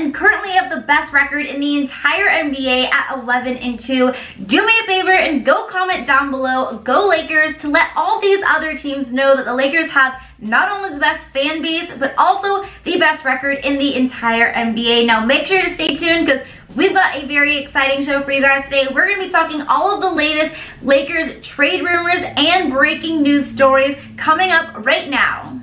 and currently have the best record in the entire NBA at 11-2. Do me a favor and go comment down below, go Lakers, to let all these other teams know that the Lakers have not only the best fan base, but also the best record in the entire NBA. Now make sure to stay tuned because we've got a very exciting show for you guys today. We're going to be talking all of the latest Lakers trade rumors and breaking news stories coming up right now.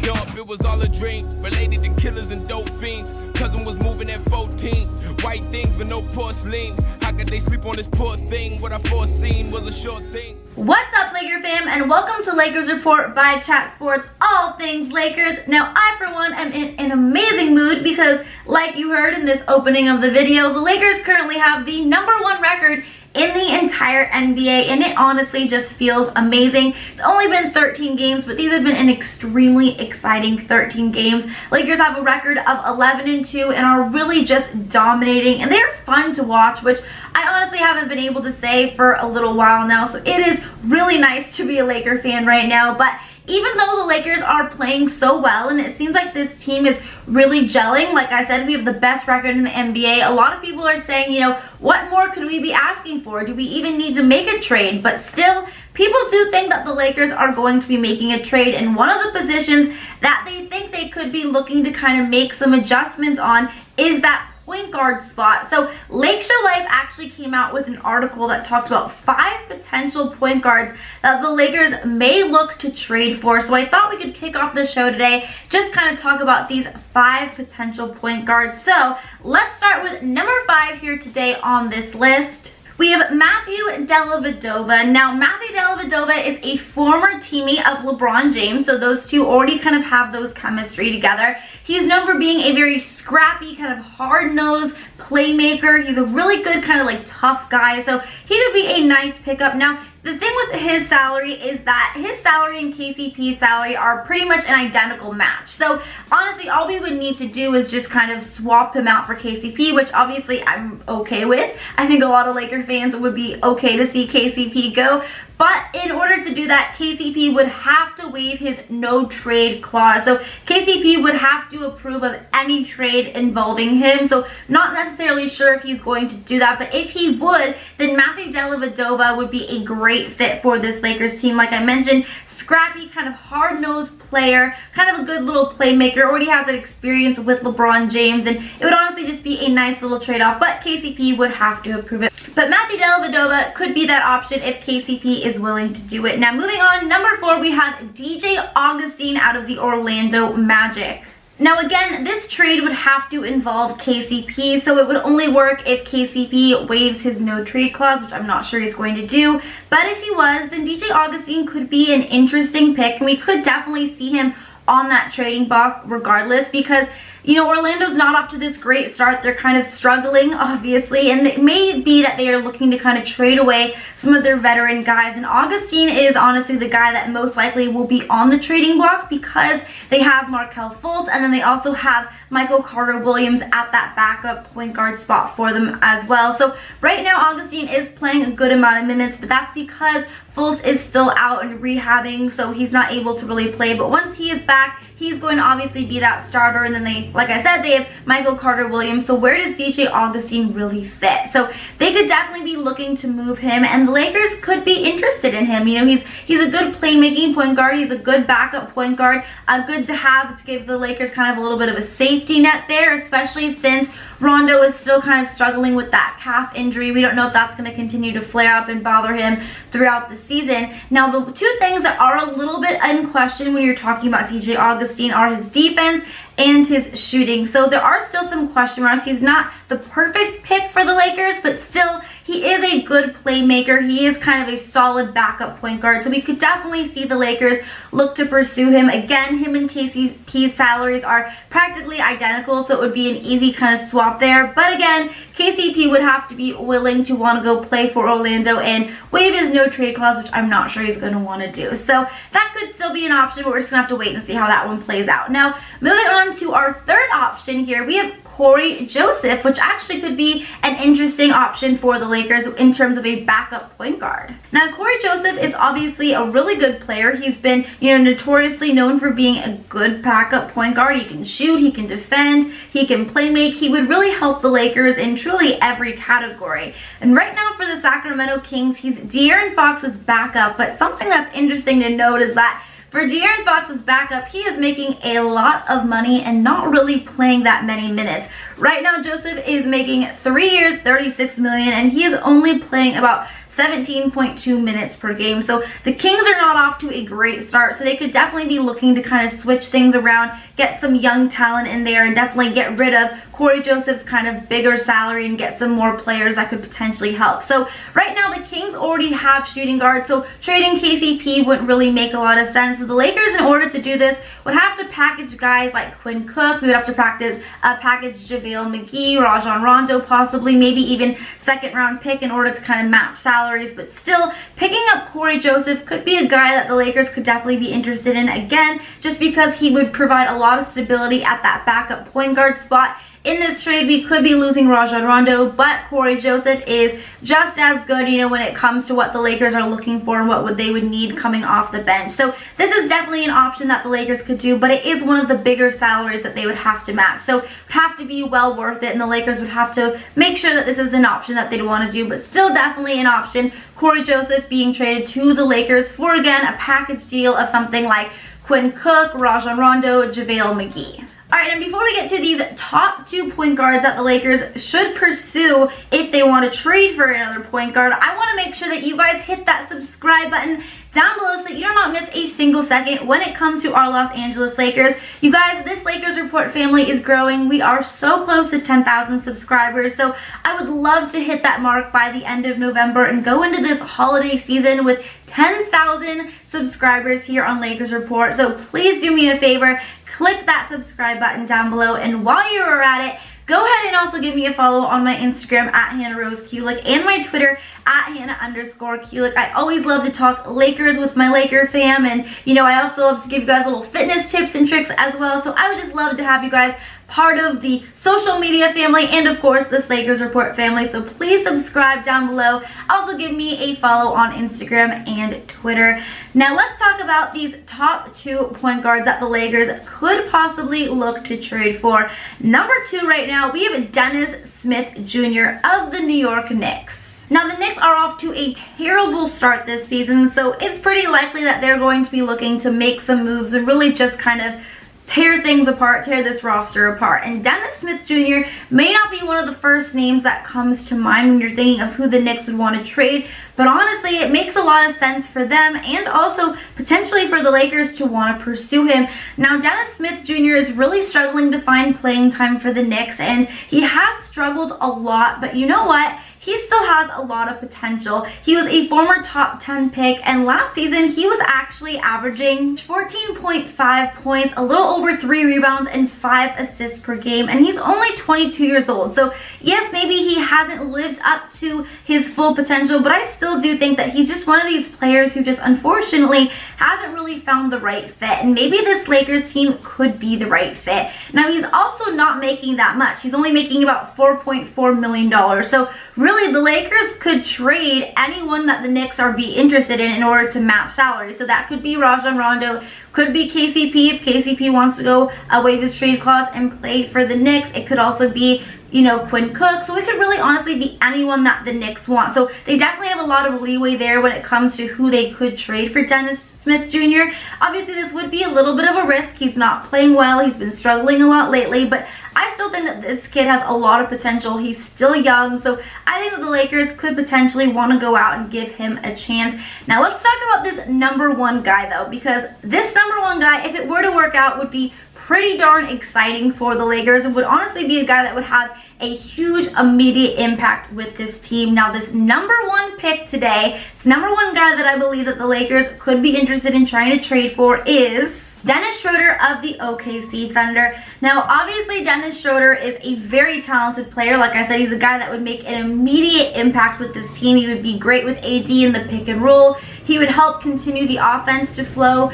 Dump, it was all a dream. Related to killers and dope fiends. Cousin was moving at 14. White things but no porcelain. How could they sleep on this poor thing? What I foreseen was a short thing. What's up, Laker fam, and welcome to Lakers Report by Chat Sports, all things Lakers. Now, I, for one, am in an amazing mood because, like you heard in this opening of the video, the Lakers currently have the #1 record in the entire NBA, and it honestly just feels amazing. It's only been 13 games, but these have been an extremely exciting 13 games. Lakers have a record of 11-2 and are really just dominating, and they're fun to watch, which I honestly haven't been able to say for a little while now, so it is really nice to be a Laker fan right now. But even though the Lakers are playing so well, and it seems like this team is really gelling, like I said, we have the best record in the NBA. A lot of people are saying, you know, what more could we be asking for? Do we even need to make a trade? But still, people do think that the Lakers are going to be making a trade, and one of the positions that they think they could be looking to kind of make some adjustments on is that point guard spot. So Lakeshore Life actually came out with an article that talked about 5 potential point guards that the Lakers may look to trade for. So I thought we could kick off the show today, just kind of talk about these 5 potential point guards. So let's start with number 5 here today on this list. We have Matthew Dellavedova. Now, Matthew Dellavedova is a former teammate of LeBron James, so those two already kind of have those chemistry together. He's known for being a very scrappy, kind of hard-nosed playmaker. He's a really good kind of like tough guy, so he could be a nice pickup. Now, the thing with his salary is that his salary and KCP's salary are pretty much an identical match. So honestly, all we would need to do is just kind of swap him out for KCP, which obviously I'm okay with. I think a lot of Laker fans would be okay to see KCP go. But in order to do that, KCP would have to waive his no trade clause. So KCP would have to approve of any trade involving him. So not necessarily sure if he's going to do that. But if he would, then Matthew Dellavedova would be a great fit for this Lakers team. Like I mentioned, scrappy, kind of hard-nosed player, kind of a good little playmaker, already has that experience with LeBron James, and it would honestly just be a nice little trade-off, but KCP would have to approve it. But Matthew Dellavedova could be that option if KCP is willing to do it. Now, moving on, number 4, we have DJ Augustin out of the Orlando Magic. Now again, this trade would have to involve KCP, so it would only work if KCP waives his no trade clause, which I'm not sure he's going to do. But if he was, then DJ Augustin could be an interesting pick, and we could definitely see him on that trading block regardless, because you know, Orlando's not off to this great start. They're kind of struggling, obviously, and it may be that they are looking to kind of trade away some of their veteran guys. And Augustin is honestly the guy that most likely will be on the trading block because they have Markelle Fultz, and then they also have Michael Carter-Williams at that backup point guard spot for them as well. So right now, Augustin is playing a good amount of minutes, but that's because Fultz is still out and rehabbing, so he's not able to really play. But once he is back, he's going to obviously be that starter. And then they, like I said, they have Michael Carter-Williams. So where does DJ Augustin really fit? So they could definitely be looking to move him, and the Lakers could be interested in him. You know, he's a good playmaking point guard. He's a good backup point guard. Good to have to give the Lakers kind of a little bit of a safety net there, especially since Rondo is still kind of struggling with that calf injury. We don't know if that's going to continue to flare up and bother him throughout the season. Now, the two things that are a little bit in question when you're talking about DJ Augustin are his defense and his shooting. So there are still some question marks. He's not the perfect pick for the Lakers, but still, he is a good playmaker. He is kind of a solid backup point guard. So we could definitely see the Lakers look to pursue him. Again, him and KCP's salaries are practically identical, so it would be an easy kind of swap there. But again, KCP would have to be willing to want to go play for Orlando and waive his no trade clause, which I'm not sure he's going to want to do. So that could still be an option, but we're just going to have to wait and see how that one plays out. Now, moving on to our third option here, we have Corey Joseph, which actually could be an interesting option for the Lakers. Lakers in terms of a backup point guard. Now, Corey Joseph is obviously a really good player. He's been, notoriously known for being a good backup point guard. He can shoot, he can defend, he can play make. He would really help the Lakers in truly every category. And right now for the Sacramento Kings, he's De'Aaron Fox's backup, but something that's interesting to note is that for De'Aaron Fox's backup, he is making a lot of money and not really playing that many minutes. Right now, Joseph is making 3 years, $36 million, and he is only playing about 17.2 minutes per game. So the Kings are not off to a great start, so they could definitely be looking to kind of switch things around, get some young talent in there, and definitely get rid of Corey Joseph's kind of bigger salary and get some more players that could potentially help. So right now the Kings already have shooting guards, so trading KCP wouldn't really make a lot of sense. So the Lakers, in order to do this, would have to package guys like Quinn Cook. We would have to package JaVale McGee, Rajon Rondo, possibly maybe even second-round pick in order to kind of match salaries. But still, picking up Corey Joseph could be a guy that the Lakers could definitely be interested in, again, just because he would provide a lot of stability at that backup point guard spot. In this trade, we could be losing Rajon Rondo, but Corey Joseph is just as good, when it comes to what the Lakers are looking for and what they would need coming off the bench. So this is definitely an option that the Lakers could do, but it is one of the bigger salaries that they would have to match. So it would have to be well worth it, and the Lakers would have to make sure that this is an option that they'd want to do, but still definitely an option. Corey Joseph being traded to the Lakers for, again, a package deal of something like Quinn Cook, Rajon Rondo, JaVale McGee. Alright, and before we get to these top 2 point guards that the Lakers should pursue if they want to trade for another point guard, I want to make sure that you guys hit that subscribe button down below so that you do not miss a single second when it comes to our Los Angeles Lakers. You guys, this Lakers Report family is growing. We are so close to 10,000 subscribers, so I would love to hit that mark by the end of November and go into this holiday season with 10,000 subscribers here on Lakers Report. So please do me a favor, click that subscribe button down below, and while you are at it, go ahead and also give me a follow on my Instagram at Hannah Rose Kulik and my Twitter at Hannah_Kulik. I always love to talk Lakers with my Laker fam, and I also love to give you guys little fitness tips and tricks as well. So I would just love to have you guys part of the social media family and of course this Lakers Report family. So please subscribe down below. Also give me a follow on Instagram and Twitter. Now let's talk about these top 2 point guards that the Lakers could possibly look to trade for. Number 2 right now, we have Dennis Smith Jr. of the New York Knicks. Now the Knicks are off to a terrible start this season, so it's pretty likely that they're going to be looking to make some moves and really just kind of tear things apart, tear this roster apart. And Dennis Smith Jr. may not be one of the first names that comes to mind when you're thinking of who the Knicks would want to trade, but honestly, it makes a lot of sense for them and also potentially for the Lakers to want to pursue him. Now, Dennis Smith Jr. is really struggling to find playing time for the Knicks, and he has struggled a lot, but you know what? He still has a lot of potential. He was a former top 10 pick, and last season he was actually averaging 14.5 points, a little over 3 rebounds, and 5 assists per game, and he's only 22 years old. So yes, maybe he hasn't lived up to his full potential, but I still do think that he's just one of these players who just unfortunately hasn't really found the right fit, and maybe this Lakers team could be the right fit. Now, he's also not making that much. He's only making about $4.4 million. So really, the Lakers could trade anyone that the Knicks are be interested in order to match salary. So that could be Rajon Rondo, could be KCP if KCP wants to go waive his trade clause and play for the Knicks. It could also be, Quinn Cook. So it could really honestly be anyone that the Knicks want. So they definitely have a lot of leeway there when it comes to who they could trade for Dennis Smith Jr. Obviously, this would be a little bit of a risk. He's not playing well. He's been struggling a lot lately, but I still think that this kid has a lot of potential. He's still young, so I think that the Lakers could potentially want to go out and give him a chance. Now, let's talk about this number 1 guy, though, because this number 1 guy, if it were to work out, would be pretty darn exciting for the Lakers. It would honestly be a guy that would have a huge immediate impact with this team. Now, this number 1 pick today, this number 1 guy that I believe that the Lakers could be interested in trying to trade for is Dennis Schroder of the OKC Thunder. Now, obviously, Dennis Schroder is a very talented player. Like I said, he's a guy that would make an immediate impact with this team. He would be great with AD in the pick and roll. He He would help continue the offense to flow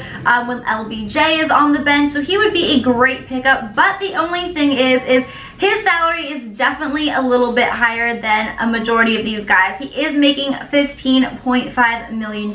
when LBJ is on the bench. So he would be a great pickup. But the only thing is his salary is definitely a little bit higher than a majority of these guys. He is making $15.5 million.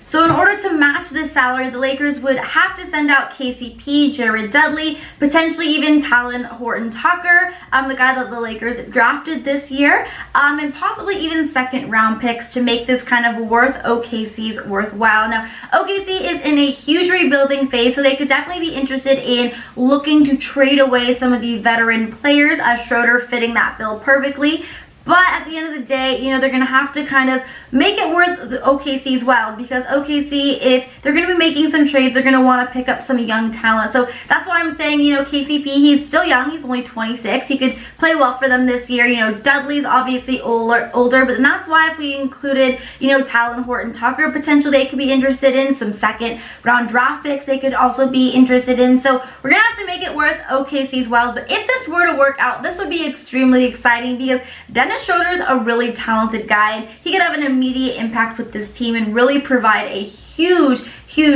So in order to match this salary, the Lakers would have to send out KCP, Jared Dudley, potentially even Jalen Horton-Tucker, the guy that the Lakers drafted this year, and possibly even second-round picks to make this kind of worth OKC's worthwhile. Now, OKC is in a huge rebuilding phase, so they could definitely be interested in looking to trade away some of the veteran players, Schroder fitting that bill perfectly. But at the end of the day, you know, they're going to have to kind of make it worth the OKC's while, because OKC, if they're going to be making some trades, they're going to want to pick up some young talent. So that's why I'm saying, you know, KCP, he's still young. He's only 26. He could play well for them this year. You know, Dudley's obviously older, but that's why if we included, you know, Jalen Horton-Tucker, potentially they could be interested in some second-round draft picks they could also be interested in. So we're going to have to make it worth OKC's while. But if this were to work out, this would be extremely exciting, because Dennis Schroder's a really talented guy, and he could have an immediate impact with this team and really provide a huge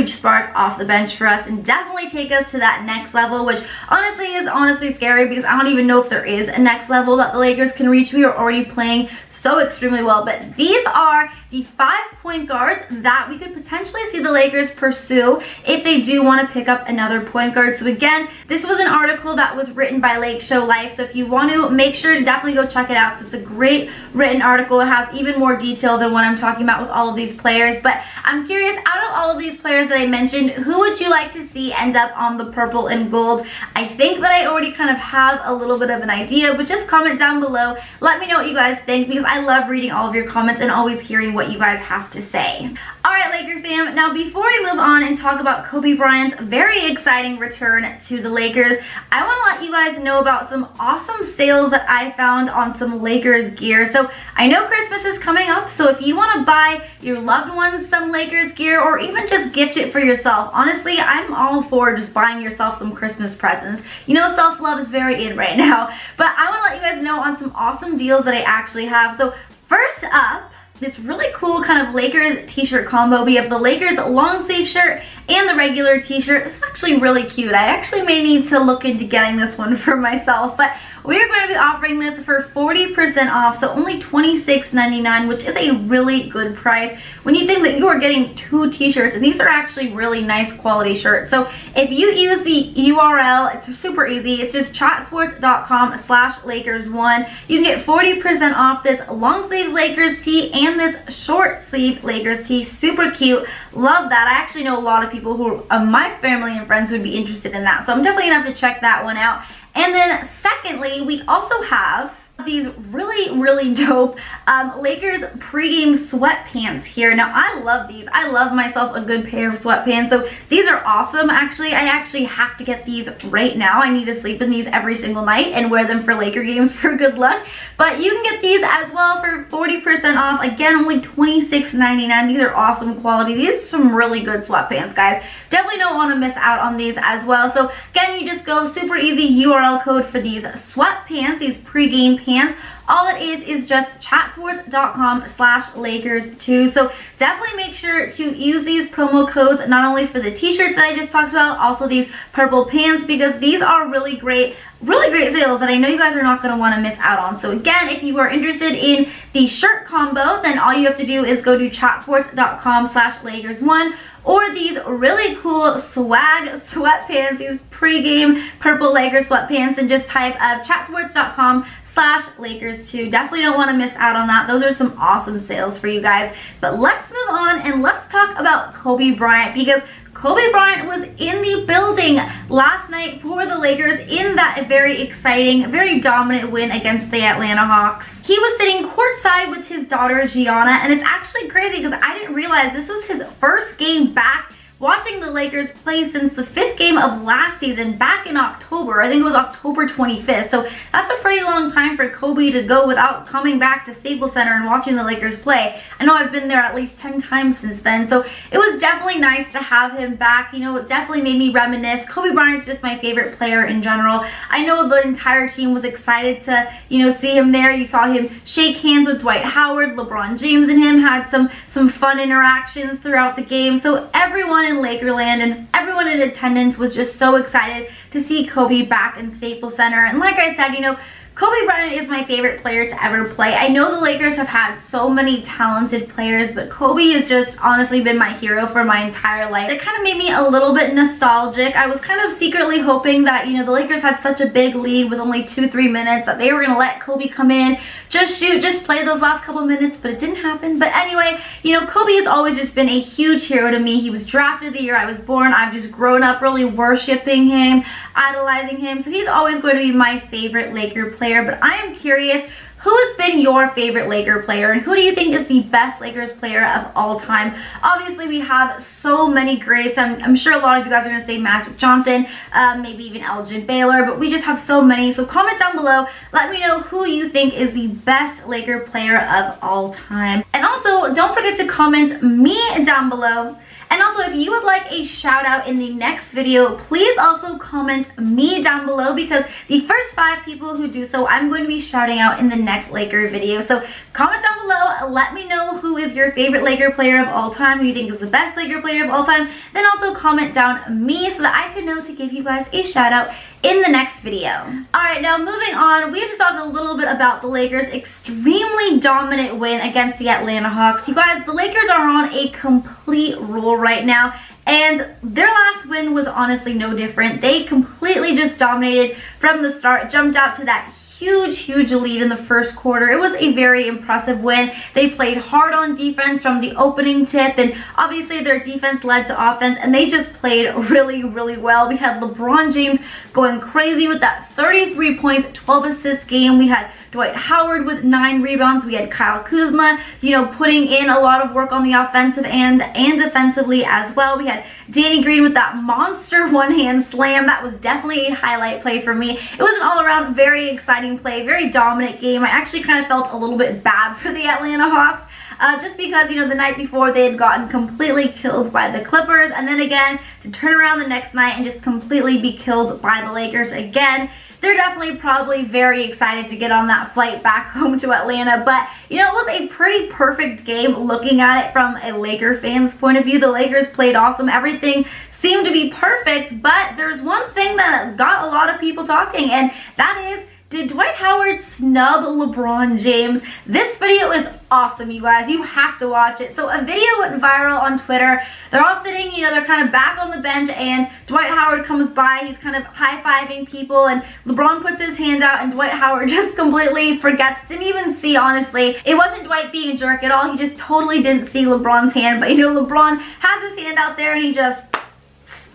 spark off the bench for us, and definitely take us to that next level, which honestly is scary, because I don't even know if there is a next level that the Lakers can reach. We are already playing so extremely well, but these are the 5 point guards that we could potentially see the Lakers pursue if they do want to pick up another point guard. So again, this was an article that was written by Lake Show Life, so if you want to, make sure to definitely go check it out, because it's a great written article. It has even more detail than what I'm talking about with all of these players. But I'm curious, out of all of these players that I mentioned, who would you like to see end up on the purple and gold? I think that I already kind of have a little bit of an idea, but just comment down below. Let me know what you guys think, because I love reading all of your comments and always hearing what you guys have to say. Alright, Laker fam, now before we move on and talk about Kobe Bryant's very exciting return to the Lakers, I want to let you guys know about some awesome sales that I found on some Lakers gear. So I know Christmas is coming up, so if you want to buy your loved ones some Lakers gear, or even just gift it for yourself, honestly, I'm all for just buying yourself some Christmas presents. You know, self-love is very in right now. But I want to let you guys know on some awesome deals that I actually have. So first up, this really cool kind of Lakers t-shirt combo. We have the Lakers long sleeve shirt and the regular t-shirt. This is actually really cute. I actually may need to look into getting this one for myself, but we are going to be offering this for 40% off, so only $26.99, which is a really good price when you think that you are getting 2 t-shirts, and these are actually really nice quality shirts. So if you use the URL, it's super easy. It's just chatsports.com/Lakers1. You can get 40% off this long sleeve Lakers tee and this short sleeve Lakers tee. Super cute. Love that. I actually know a lot of people who my family and friends would be interested in that, so I'm definitely gonna have to check that one out. And then secondly, we also have these really dope Lakers pregame sweatpants here. Now I love these. I love myself a good pair of sweatpants. So these are awesome. Actually, I actually have to get these right now. I need to sleep in these every single night and wear them for Laker games for good luck. But you can get these as well for 40% off. Again, only $26.99. These are awesome quality. These are some really good sweatpants, guys. Definitely don't want to miss out on these as well. So again, you just go super easy URL code for these sweatpants, these pregame pants. All it is just chatsports.com/Lakers2. So definitely make sure to use these promo codes, not only for the t-shirts that I just talked about, also these purple pants, because these are really great sales that I know you guys are not going to want to miss out on. So again, if you are interested in the shirt combo, then all you have to do is go to chatsports.com/Lakers1, or these really cool swag sweatpants, these pregame purple Lakers sweatpants, and just type chatsports.com/Lakers2. Definitely don't want to miss out on that. Those are some awesome sales for you guys. But let's move on and let's talk about Kobe Bryant, because Kobe Bryant was in the building last night for the Lakers in that very exciting, very dominant win against the Atlanta Hawks. He was sitting courtside with his daughter Gianna, and it's actually crazy because I didn't realize this was his first game back watching the Lakers play since the 5th game of last season back in October. I think it was October 25th. So that's a pretty long time for Kobe to go without coming back to Staples Center and watching the Lakers play. I know I've been there at least 10 times since then. So it was definitely nice to have him back. You know, it definitely made me reminisce. Kobe Bryant's just my favorite player in general. I know the entire team was excited to, you know, see him there. You saw him shake hands with Dwight Howard. LeBron James and him had some fun interactions throughout the game. So everyone in Lakerland and everyone in attendance was just so excited to see Kobe back in Staples Center. And like I said, you know, Kobe Bryant is my favorite player to ever play. I know the Lakers have had so many talented players, but Kobe has just honestly been my hero for my entire life. It kind of made me a little bit nostalgic. I was kind of secretly hoping that, you know, the Lakers had such a big lead with only 2-3 minutes that they were going to let Kobe come in, just shoot, just play those last couple minutes, but it didn't happen. But anyway, you know, Kobe has always just been a huge hero to me. He was drafted the year I was born. I've just grown up really worshiping him, idolizing him. So he's always going to be my favorite Laker player. But I am curious, who has been your favorite Laker player, and who do you think is the best Lakers player of all time? Obviously, we have so many greats. I'm sure a lot of you guys are going to say Magic Johnson, maybe even Elgin Baylor, but we just have so many. So comment down below. Let me know who you think is the best Laker player of all time. And also, don't forget to comment me down below. And also, if you would like a shout out in the next video, please also comment me down below, because the first 5 people who do so, I'm going to be shouting out in the next Laker video. So comment down below, let me know who is your favorite Laker player of all time, who you think is the best Laker player of all time. Then also comment down me so that I can know to give you guys a shout out in the next video. Alright, now moving on, we have to talk a little bit about the Lakers' extremely dominant win against the Atlanta Hawks. You guys, the Lakers are on a complete roll right now, and their last win was honestly no different. They completely just dominated from the start, jumped out to that huge lead in the first quarter. It was a very impressive win. They played hard on defense from the opening tip, and obviously their defense led to offense, and they just played really well. We had LeBron James going crazy with that 33 points, 12 assist game. We had Dwight Howard with 9 rebounds. We had Kyle Kuzma, you know, putting in a lot of work on the offensive end and defensively as well. We had Danny Green with that monster one-hand slam. That was definitely a highlight play for me. It was an all-around very exciting play, very dominant game. I actually kind of felt a little bit bad for the Atlanta Hawks, just because, you know, the night before they had gotten completely killed by the Clippers, and then again to turn around the next night and just completely be killed by the Lakers again. They're definitely probably very excited to get on that flight back home to Atlanta. But, you know, it was a pretty perfect game looking at it from a Laker fan's point of view. The Lakers played awesome. Everything seemed to be perfect. But there's one thing that got a lot of people talking, and that is, did Dwight Howard snub LeBron James? This video is awesome, you guys. You have to watch it. So a video went viral on Twitter. They're all sitting, you know, they're kind of back on the bench, and Dwight Howard comes by. He's kind of high-fiving people, and LeBron puts his hand out, and Dwight Howard just completely forgets, didn't even see, honestly. It wasn't Dwight being a jerk at all. He just totally didn't see LeBron's hand. But, you know, LeBron has his hand out there, and he just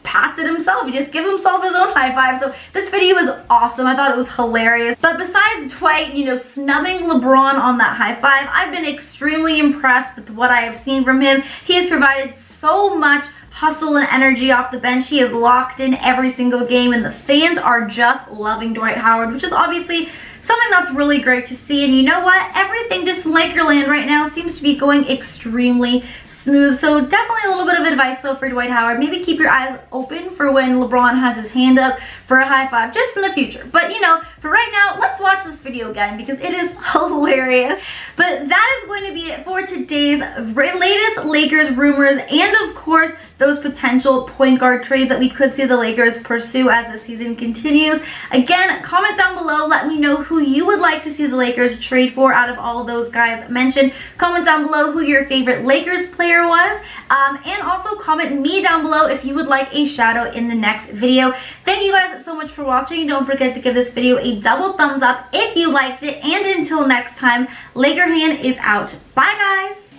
pats it himself. He just gives himself his own high five. So this video was awesome. I thought it was hilarious. But besides Dwight, you know, snubbing LeBron on that high five, I've been extremely impressed with what I have seen from him. He has provided so much hustle and energy off the bench. He is locked in every single game, and the fans are just loving Dwight Howard, which is obviously something that's really great to see. And you know what? Everything just in Lakerland right now seems to be going extremely smooth. So definitely a little bit of advice though for Dwight Howard. Maybe keep your eyes open for when LeBron has his hand up for a high five, just in the future. But you know, for right now, let's watch this video again because it is hilarious. But that is going to be it for today's latest Lakers rumors, and of course those potential point guard trades that we could see the Lakers pursue as the season continues. Again, comment down below. Let me know who you would like to see the Lakers trade for out of all of those guys mentioned. Comment down below who your favorite Lakers player was. And also comment me down below if you would like a shout out in the next video. Thank you guys so much for watching. Don't forget to give this video a double thumbs up if you liked it. And until next time, Laker Hand is out. Bye guys!